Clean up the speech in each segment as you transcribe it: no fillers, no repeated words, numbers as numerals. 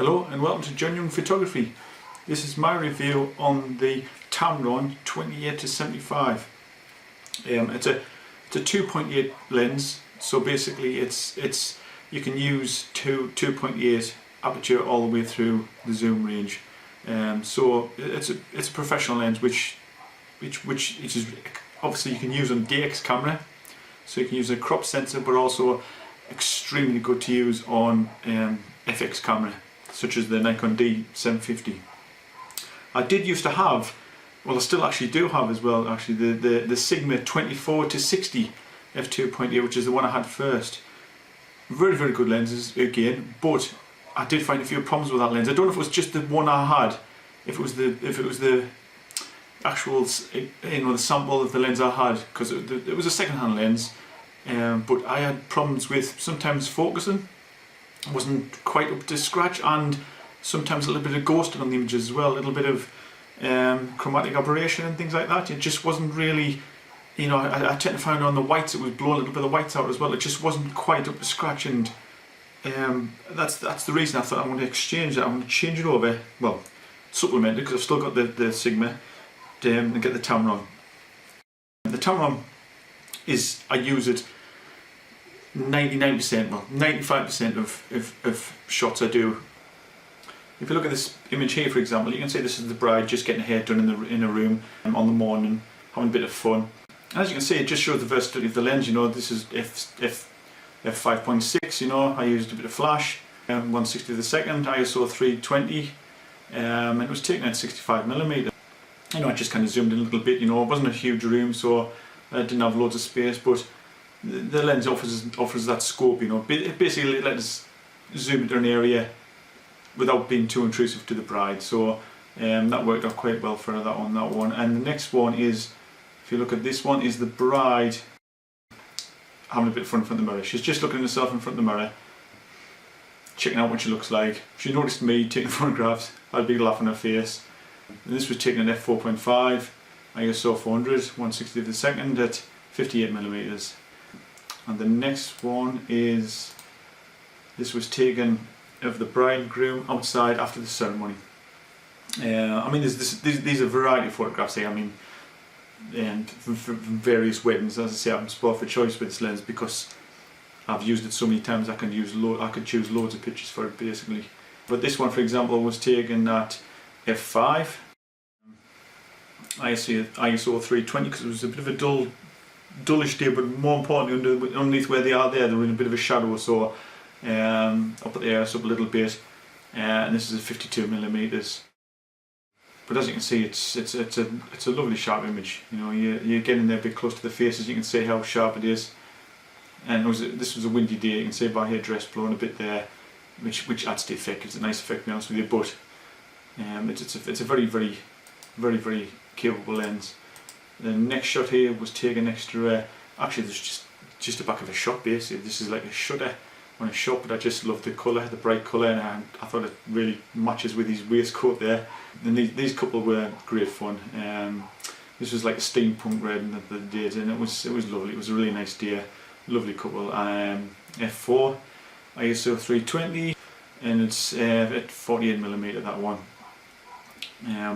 Hello and welcome to John Young Photography. This is my review on the Tamron 28-75. It's a 2.8 lens, so basically you can use 2.8 aperture all the way through the zoom range. So it's a professional lens which is obviously you can use on DX camera, so you can use a crop sensor, but also extremely good to use on FX camera, such as the Nikon D750. I did used to have, well I still actually do have as well actually, the Sigma 24-60 f2.8, which is the one I had first. Very good lenses again, but I did find a few problems with that lens. I don't know if it was just the one I had, if it was the actual, the sample of the lens I had, because it was a second-hand lens, but I had problems with sometimes focusing. Wasn't quite up to scratch, and sometimes a little bit of ghosting on the images as well, a little bit of chromatic aberration and things like that. It just wasn't really, I tend to find on the whites it was blowing a little bit of the whites out as well. It just wasn't quite up to scratch, and that's the reason I thought I want to exchange that. I want to change it over, well, supplement it, because I've still got the Sigma, and get the Tamron. The Tamron is, I use it 99%, well 95% of shots I do. If you look at this image here, for example, you can see this is the bride just getting her hair done in a room on the morning, having a bit of fun. And as you can see, it just shows the versatility of the lens. This is f5.6. I used a bit of flash, 1/60 of the second, ISO 320, and it was taken at 65mm. I just kind of zoomed in a little bit. It wasn't a huge room, so I didn't have loads of space, but the lens offers that scope. It basically lets us zoom into an area without being too intrusive to the bride. So that worked out quite well for that one. And the next one is, if you look at this one, is the bride having a bit of fun in front of the mirror. She's just looking at herself in front of the mirror, checking out what she looks like. If she noticed me taking photographs, I'd be laughing her face. And this was taken at f4.5, ISO 400, 1/60 of the second at 58mm. And the next one is, this was taken of the bride and groom outside after the ceremony. These are a variety of photographs here. And from various weddings. As I say, I'm spoiled for choice with this lens because I've used it so many times. I could choose loads of pictures for it basically. But this one, for example, was taken at f5, ISO 320, because it was a bit of a dullish day, but more importantly, underneath where they are there, they're in a bit of a shadow, so I'll put the ISO up a little bit, and this is a 52mm. But as you can see, it's a lovely sharp image. You're getting there a bit close to the faces. You can see how sharp it is. And this was a windy day. You can see by her dress blowing a bit there, which adds to the effect. It's a nice effect, to be honest with you. But it's a very capable lens. The next shot here was taken next to actually there's just the back of a shot basically. This is like a shutter on a shot, but I just love the colour, the bright colour, and I thought it really matches with his waistcoat there. And these couple were great fun. This was like a steampunk red that they did, and it was lovely. It was a really nice day, lovely couple. f4, ISO 320, and it's at 48mm, that one.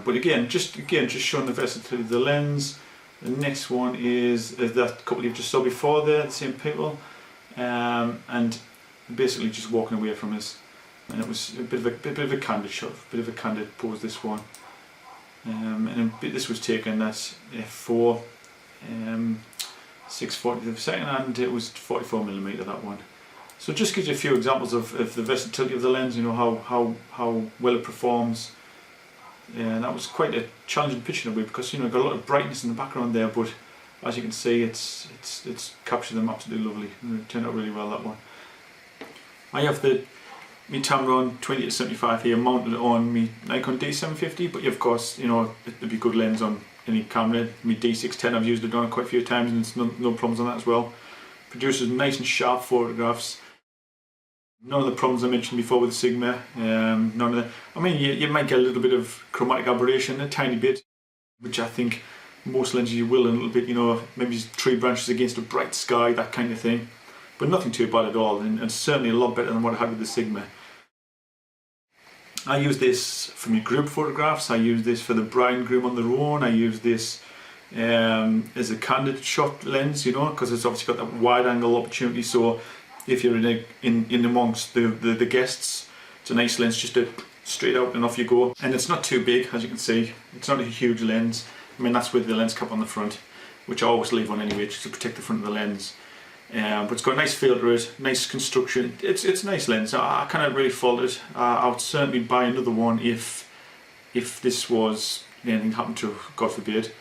But again, just showing the versatility of the lens. The next one is that couple you just saw before there, the same people, and basically just walking away from us. And it was a bit of a candid shot, a bit of a candid pose, this one. And this was taken at f4, 6/40 of a second, and it was 44mm, that one. So it just gives you a few examples of the versatility of the lens. How well it performs. And that was quite a challenging picture in a way, because got a lot of brightness in the background there, but as you can see, it's captured them absolutely lovely. It turned out really well, that one. I have my Tamron 28-75 here mounted on my Nikon D750, but of course, it'd be good lens on any camera. My D610, I've used it on quite a few times, and it's no problems on that as well. Produces nice and sharp photographs. None of the problems I mentioned before with the Sigma. None of the. You might get a little bit of chromatic aberration, a tiny bit, which I think most lenses you will a little bit. Maybe tree branches against a bright sky, that kind of thing. But nothing too bad at all, and certainly a lot better than what I had with the Sigma. I use this for my group photographs, I use this for the bride and groom on their own, I use this as a candid shot lens, you know, because it's obviously got that wide angle opportunity, so if you're in amongst the guests, it's a nice lens just to straight out and off you go. And it's not too big, as you can see, it's not a huge lens. I mean, that's with the lens cap on the front, which I always leave on anyway, just to protect the front of the lens. But it's got a nice feel to it, nice construction. It's a nice lens. I can't really fault it. I would certainly buy another one if this was anything happened to it, God forbid.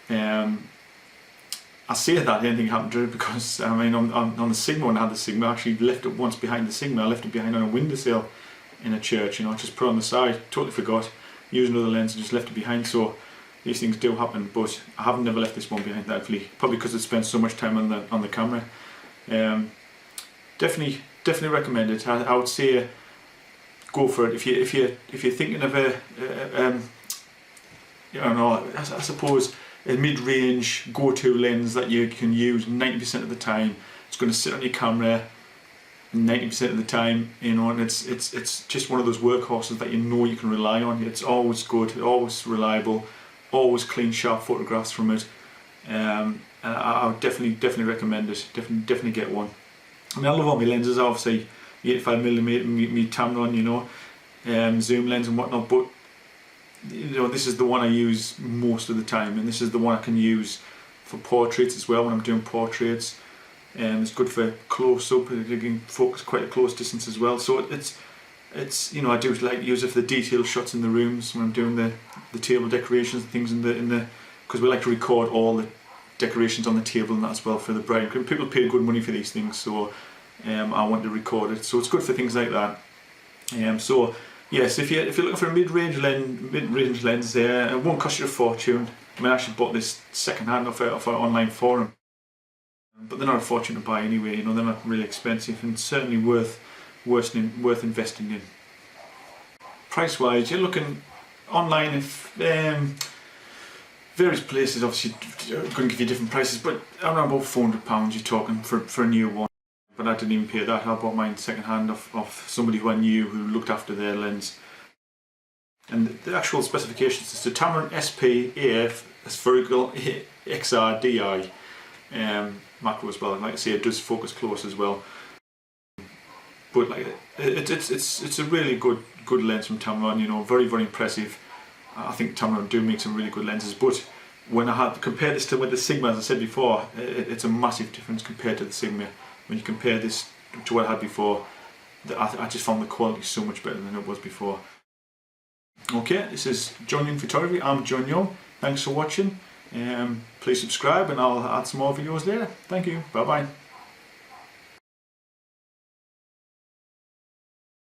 I say that anything happened to it because I mean on the Sigma, when I had the Sigma, I actually left it once behind the Sigma. I left it behind on a windowsill in a church, you know, just put it on the side, totally forgot, used another lens and just left it behind. So these things do happen, but I haven't never left this one behind, thankfully, probably because it spent so much time on the camera. Definitely recommend it. I would say go for it if you're thinking of a I don't know, I suppose a mid-range go-to lens that you can use 90% of the time. It's going to sit on your camera 90% of the time, you know, and it's just one of those workhorses that you know you can rely on. It's always good, always reliable, always clean, sharp photographs from it. And I would definitely recommend it. Definitely get one. I mean, I love all my lenses, obviously 85mm, me Tamron, you know, zoom lens and whatnot, but you know, this is the one I use most of the time, and this is the one I can use for portraits as well when I'm doing portraits. It's good for close up, you can focus quite a close distance as well. So it's you know, I do like use it for the detailed shots in the rooms when I'm doing the table decorations and things in the because we like to record all the decorations on the table and that as well for the bride. People pay good money for these things, so I want to record it. So it's good for things like that. So yes, if you're looking for a mid-range lens there, it won't cost you a fortune. I mean, I actually bought this second-hand off an online forum, but they're not a fortune to buy anyway. You know, they're not really expensive, and certainly worth investing in. Price-wise, you're looking online. If various places obviously going to give you different prices, but around about £400 you're talking for a new one. But I didn't even pay that. I bought mine second hand off somebody who I knew who looked after their lens. And the actual specifications is the Tamron Aspherical XR Di macro as well. And like I say, it does focus close as well. But like it's a really good lens from Tamron. You know, very impressive. I think Tamron do make some really good lenses. But when I had compared this to with the Sigma, as I said before, it's a massive difference compared to the Sigma. When you compare this to what I had before, I just found the quality so much better than it was before. Okay, this is John Young Photography. I'm John Young. Thanks for watching. Please subscribe and I'll add some more videos later. Thank you. Bye bye.